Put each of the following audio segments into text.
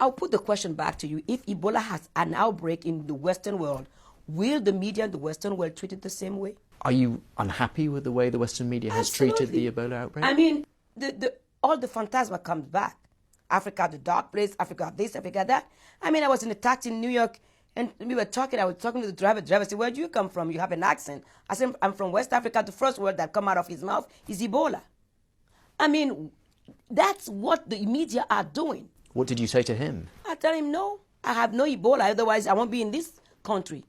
I'll put the question back to you. If Ebola has an outbreak in the Western world, will the media in the Western world treat it the same way? Are you unhappy with the way the Western media has treated the Ebola outbreak? I mean, all the phantasma comes back. Africa, the dark place, Africa this, Africa that. I mean, I was in a taxi in New York, and we were talking, I was talking to the driver. The driver said, where do you come from? You have an accent. I said, I'm from West Africa. The first word that come out of his mouth is Ebola. I mean, that's what the media are doing. What did you say to him? I tell him, no, I have no Ebola, otherwise I won't be in this country.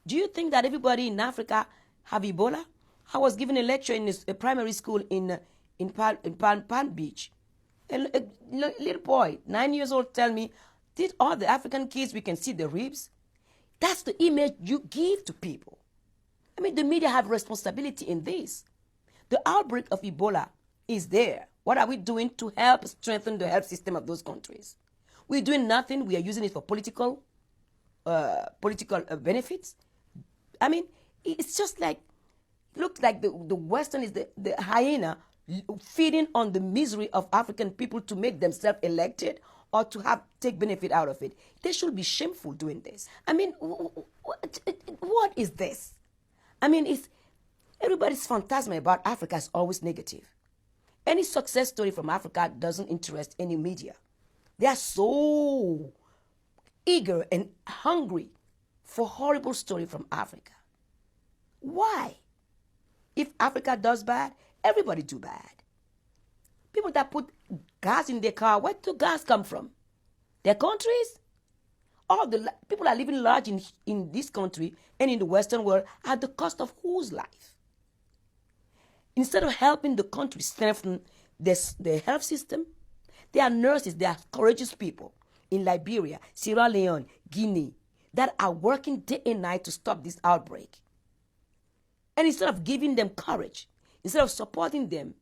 Do you think that everybody in Africa have Ebola? I was giving a lecture in a primary school in Palm Beach. A little boy, 9 years old, tell me, did all the African kids, we can see the ribs? That's the image you give to people. I mean, the media have responsibility in this. The outbreak of Ebola is there. What are we doing to help strengthen the health system of those countries? We're doing nothing. We are using it for political benefits. I mean, it's just like, looks like the Western is the hyena feeding on the misery of African people to make themselves elected or to take benefit out of it. They should be shameful doing this. I mean, what is this? I mean, everybody's phantasma about Africa is always negative. Any success story from Africa doesn't interest any media. They are so eager and hungry for horrible story from Africa. Why? If Africa does bad, everybody do bad. People that put gas in their car, where do gas come from? Their countries? All the people are living large in this country and in the Western world at the cost of whose life? Instead of helping the country strengthen their health system, there are nurses, there are courageous people in Liberia, Sierra Leone, Guinea, that are working day and night to stop this outbreak. And instead of giving them courage, instead of supporting them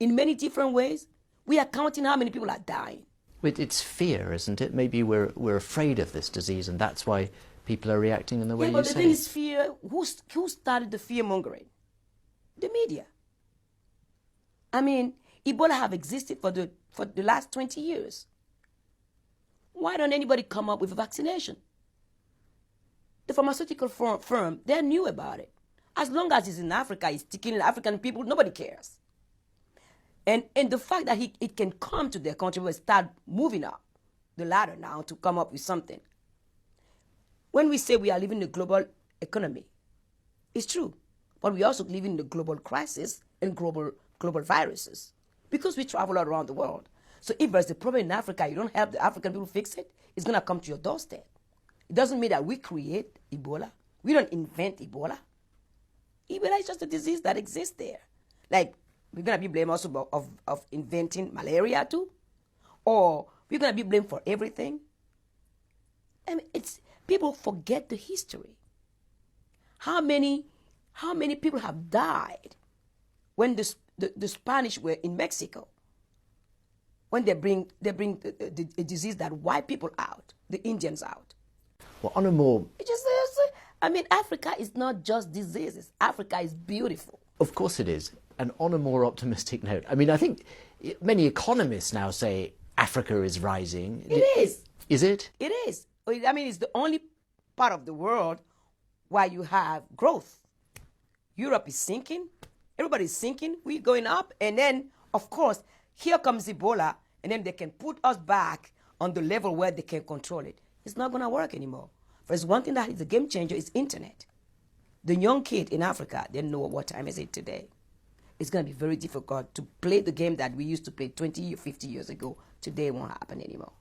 in many different ways, we are counting how many people are dying. It's fear, isn't it? Maybe we're afraid of this disease, and that's why people are reacting in the way you say. Yeah, but the thing is fear. Who started the fear-mongering? The media. I mean, Ebola have existed for the last 20 years. Why don't anybody come up with a vaccination? The pharmaceutical firm, they knew about it. As long as it's in Africa, it's sticking African people, nobody cares. And the fact that it can come to their country will start moving up the ladder now to come up with something. When we say we are living in a global economy, it's true. But we also live in the global crisis and global viruses because we travel all around the world. So if there's a problem in Africa, you don't help the African people fix it, it's going to come to your doorstep. It doesn't mean that we create Ebola. We don't invent Ebola. Ebola is just a disease that exists there. Like, we're going to be blamed also of inventing malaria too? Or we're going to be blamed for everything? I mean, people forget the history. How many people have died when the Spanish were in Mexico? When they bring a disease that wipe people out, the Indians out. Well, on a more... I mean, Africa is not just diseases. Africa is beautiful. Of course it is. And on a more optimistic note, I mean, I think many economists now say Africa is rising. It is. Is it? It is. I mean, it's the only part of the world where you have growth. Europe is sinking. Everybody's sinking. We're going up. And then, of course, here comes Ebola. And then they can put us back on the level where they can control it. It's not going to work anymore. There's one thing that is a game changer is internet. The young kid in Africa, they know what time is it today. It's going to be very difficult to play the game that we used to play 20 or 50 years ago. Today it won't happen anymore.